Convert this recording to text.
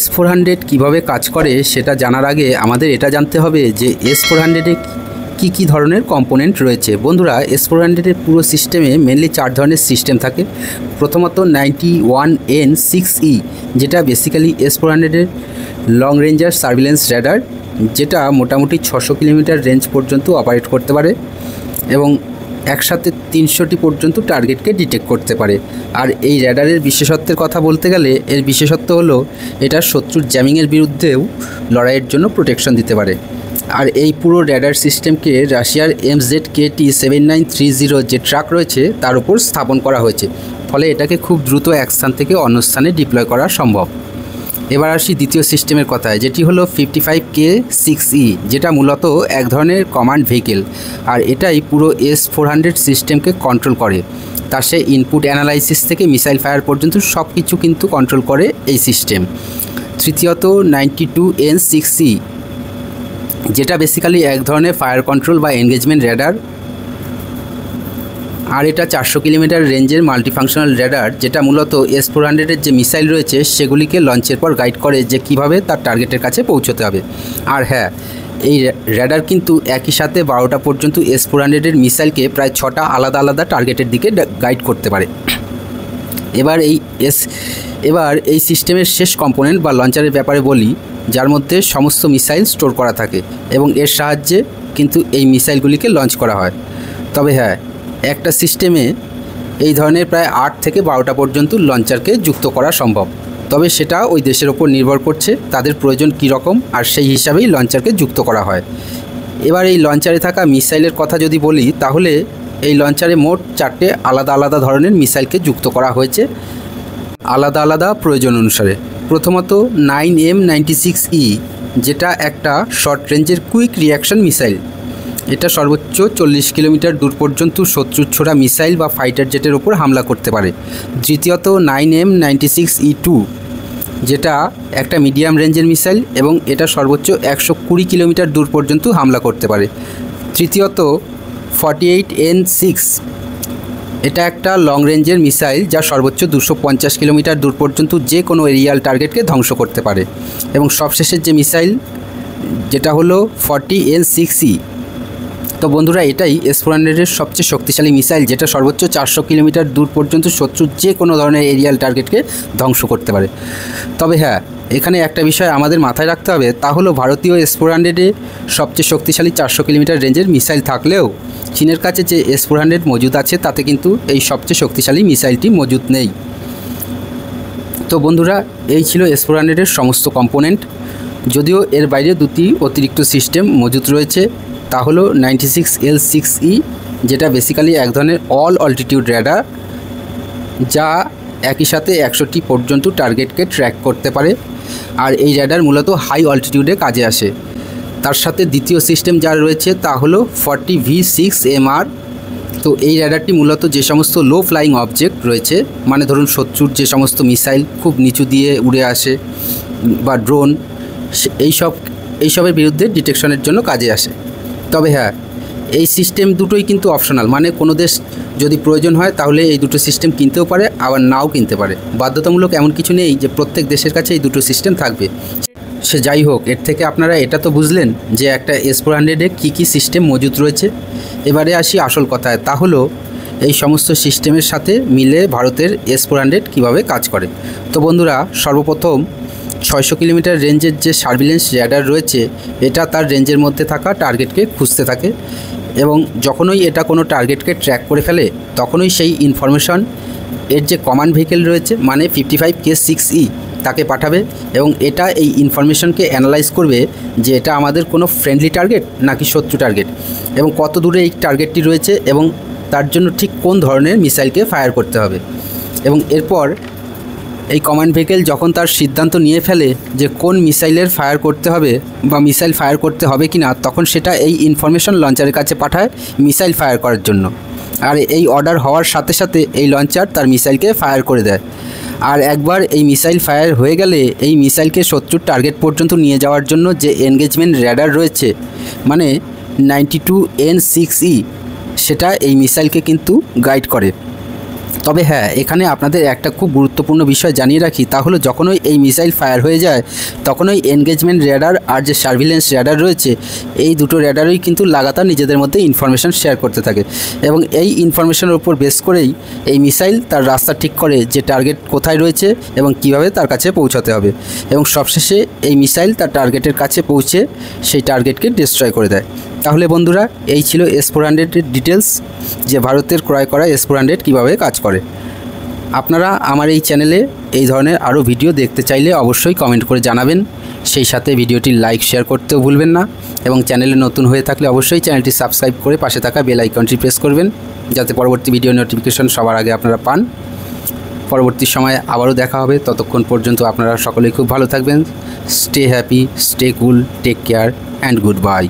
S-400 কীভাবে কাজ করে সেটা জানার আগে আমাদের এটা জানতে হবে যে S-400-এ কী ধরনের কম্পোনেন্ট রয়েছে। বন্ধুরা, S-400-এর পুরো সিস্টেমে মেনলি 4 ধরনের সিস্টেম থাকে। প্রথমত 91N6E, যেটা বেসিক্যালি S-400-এর লং রেঞ্জার সার্ভিলেন্স র্যাডার, যেটা মোটামুটি 600 কিলোমিটার রেঞ্জ পর্যন্ত অপারেট করতে পারে এবং একসাথে 300টি পর্যন্ত টার্গেটকে ডিটেক্ট করতে পারে। আর এই র্যাডারের বিশেষত্বের কথা বলতে গেলে এর বিশেষত্ব হলো এটা শত্রুর জ্যামিংয়ের বিরুদ্ধেও লড়াইয়ের জন্য প্রোটেকশন দিতে পারে। আর এই পুরো র্যাডার সিস্টেমকে রাশিয়ার MZKT-7930 যে ট্রাক রয়েছে তার উপর স্থাপন করা হয়েছে, ফলে এটাকে খুব দ্রুত এক স্থান থেকে অন্য স্থানে ডিপ্লয় করা সম্ভব। এবার আসি দ্বিতীয় সিস্টেমের কথায়, যেটি হলো 55K6E, যেটা মূলত এক ধরনের কমান্ড ভেহিকেল। আর এটাই পুরো S-400 সিস্টেমকে কন্ট্রোল করে। তার সে ইনপুট অ্যানালাইসিস থেকে মিসাইল ফায়ার পর্যন্ত সব কিছু কিন্তু কন্ট্রোল করে এই সিস্টেম। তৃতীয়ত 92N6E, যেটা বেসিক্যালি এক ধরনের ফায়ার কন্ট্রোল বা এনগেজমেন্ট র্যাডার। আর এটা 400 কিলোমিটার রেঞ্জের মাল্টিফাংশনাল র্যাডার, যেটা মূলত S-400-এর যে মিসাইল রয়েছে সেগুলিকে লঞ্চের পর গাইড করে যে কিভাবে তার টার্গেটের কাছে পৌঁছতে হবে। আর হ্যাঁ, এই র্যাডার কিন্তু একই সাথে 12টা পর্যন্ত S-400-এর মিসাইলকে প্রায় 6টা আলাদা আলাদা টার্গেটের দিকে গাইড করতে পারে। এবার এই সিস্টেমের শেষ কম্পোনেন্ট বা লঞ্চারের ব্যাপারে বলি, যার মধ্যে সমস্ত মিসাইল স্টোর করা থাকে এবং এর সাহায্যে কিন্তু এই মিসাইলগুলিকে লঞ্চ করা হয়। তবে হ্যাঁ, একটা সিস্টেমে এই ধরনের প্রায় 8 থেকে 12টা পর্যন্ত লঞ্চারকে যুক্ত করা সম্ভব। তবে সেটা ওই দেশের ওপর নির্ভর করছে তাদের প্রয়োজন কী রকম, আর সেই হিসাবেই লঞ্চারকে যুক্ত করা হয়। এবার এই লঞ্চারে থাকা মিসাইলের কথা যদি বলি, তাহলে এই লঞ্চারে মোট 4টে আলাদা আলাদা ধরনের মিসাইলকে যুক্ত করা হয়েছে আলাদা আলাদা প্রয়োজন অনুসারে। প্রথমত 9M96E, যেটা একটা শর্ট রেঞ্জের কুইক রিয়াকশন মিসাইল। এটা সর্বোচ্চ 40 কিলোমিটার দূর পর্যন্ত শত্রুর ছোড়া মিসাইল বা ফাইটার জেটের ওপর হামলা করতে পারে। দ্বিতীয়ত 9M96E2, যেটা একটা মিডিয়াম রেঞ্জের মিসাইল এবং এটা সর্বোচ্চ 120 কিলোমিটার দূর পর্যন্ত হামলা করতে পারে। তৃতীয়ত 48N6, এটা একটা লং রেঞ্জের মিসাইল যা সর্বোচ্চ 250 কিলোমিটার দূর পর্যন্ত যে কোনো এরিয়াল টার্গেটকে ধ্বংস করতে পারে। এবং সবশেষের যে মিসাইল, যেটা হলো 40N6E। তো বন্ধুরা, এটাই S-400-এর সবচেয়ে শক্তিশালী মিসাইল, যেটা সর্বোচ্চ 400 কিলোমিটার দূর পর্যন্ত শত্রুর যে কোনো ধরনের এরিয়াল টার্গেটকে ধ্বংস করতে পারে। তবে হ্যাঁ, এখানে একটা বিষয় আমাদের মাথায় রাখতে হবে, তা হলো ভারতীয় S-400-এ সবচেয়ে শক্তিশালী 400 কিলোমিটার রেঞ্জের মিসাইল থাকলেও চীনের কাছে যে S-400 মজুদ আছে তাতে কিন্তু এই সবচেয়ে শক্তিশালী মিসাইলটি মজুদ নেই। তো বন্ধুরা, এই ছিল S-400-এর সমস্ত কম্পোনেন্ট। যদিও এর বাইরে 2টি অতিরিক্ত সিস্টেম মজুদ রয়েছে, তা হলো 96L6E, যেটা বেসিক্যালি এক ধরনের অল অল্টিটিউড র্যাডার, যা একই সাথে 100টি পর্যন্ত টার্গেটকে ট্র্যাক করতে পারে। আর এই র্যাডার মূলত হাই অল্টিটিউডে কাজে আসে। তার সাথে দ্বিতীয় সিস্টেম যা রয়েছে তা হলো 40V6MR। তো এই র্যাডারটি মূলত যে সমস্ত লো ফ্লাইং অবজেক্ট রয়েছে, মানে ধরুন শত্রুর যে সমস্ত মিসাইল খুব নিচু দিয়ে উড়ে আসে বা ড্রোন, এইসবের বিরুদ্ধে ডিটেকশনের জন্য কাজে আসে। তবে হ্যাঁ, এই সিস্টেম দুটোই কিন্তু অপশনাল, মানে কোনো দেশ যদি প্রয়োজন হয় তাহলে এই দুটো সিস্টেম কিনতেও পারে, আবার নাও কিনতে পারে। বাধ্যতামূলক এমন কিছু নেই যে প্রত্যেক দেশের কাছে এই দুটো সিস্টেম থাকবে। সে যাই হোক, এর থেকে আপনারা এটা তো বুঝলেন যে একটা S-400-এ কী সিস্টেম মজুদ রয়েছে। এবারে আসি আসল কথায়, তা হলো এই সমস্ত সিস্টেমের সাথে মিলে ভারতের S-400 কীভাবে কাজ করে। তো বন্ধুরা, সর্বপ্রথম 600 কিলোমিটার রেঞ্জের যে সার্ভিলেন্স র্যাডার রয়েছে, এটা তার রেঞ্জের মধ্যে থাকা টার্গেটকে খুঁজতে থাকে এবং যখনই এটা কোনো টার্গেটকে ট্র্যাক করে ফেলে তখনই সেই ইনফরমেশন এর যে কমান্ড ভেহিকেল রয়েছে, মানে 55K6E, তাকে পাঠাবে এবং এটা এই ইনফরমেশনকে অ্যানালাইজ করবে যে এটা আমাদের কোনো ফ্রেন্ডলি টার্গেট নাকি শত্রু টার্গেট, এবং কত দূরে এই টার্গেটটি রয়েছে এবং তার জন্য ঠিক কোন ধরনের মিসাইলকে ফায়ার করতে হবে। এবং এরপর এই কমান্ড ভেহিকেল যখন তার সিদ্ধান্ত নিয়ে ফেলে যে কোন মিসাইলের ফায়ার করতে হবে বা মিসাইল ফায়ার করতে হবে কি না, তখন সেটা এই ইনফরমেশন লঞ্চারের কাছে পাঠায় মিসাইল ফায়ার করার জন্য। আর এই অর্ডার হওয়ার সাথে সাথে এই লঞ্চার তার মিসাইলকে ফায়ার করে দেয়। আর একবার এই মিসাইল ফায়ার হয়ে গেলে এই মিসাইলকে শত্রুর টার্গেট পর্যন্ত নিয়ে যাওয়ার জন্য যে এনগেজমেন্ট র্যাডার রয়েছে, মানে 92N6E, সেটা এই মিসাইলকে কিন্তু গাইড করে। তবে হ্যাঁ, এখানে আপনাদের একটা খুব গুরুত্বপূর্ণ বিষয় জানিয়ে রাখি, তা হলো যখনই এই মিসাইল ফায়ার হয়ে যায় তখনই এনগেজমেন্ট রেডার আর যে সার্ভিলেন্স রেডার রয়েছে এই দুটো রেডারই কিন্তু লাগাতার নিজেদের মধ্যে ইনফরমেশান শেয়ার করতে থাকে এবং এই ইনফরমেশনের উপর বেস করেই এই মিসাইল তার রাস্তা ঠিক করে যে টার্গেট কোথায় রয়েছে এবং কিভাবে তার কাছে পৌঁছাতে হবে, এবং সবশেষে এই মিসাইল তার টার্গেটের কাছে পৌঁছে সেই টার্গেটকে ডিস্ট্রয় করে দেয়। তাহলে বন্ধুরা, এই ছিল S-400-এর ডিটেলস, যে ভারতের ক্রয় করা S-400 কীভাবে কাজ করে। আপনারা আমার এই চ্যানেলে এই ধরনের আরও ভিডিও দেখতে চাইলে অবশ্যই কমেন্ট করে জানাবেন। সেই সাথে ভিডিওটি লাইক শেয়ার করতেও ভুলবেন না এবং চ্যানেলে নতুন হয়ে থাকলে অবশ্যই চ্যানেলটি সাবস্ক্রাইব করে পাশে থাকা বেল আইকনটি প্রেস করবেন, যাতে পরবর্তী ভিডিও নোটিফিকেশন সবার আগে আপনারা পান। পরবর্তী সময়ে আবারও দেখা হবে, ততক্ষণ পর্যন্ত আপনারা সকলেই খুব ভালো থাকবেন। Stay happy, stay cool, take care and good by.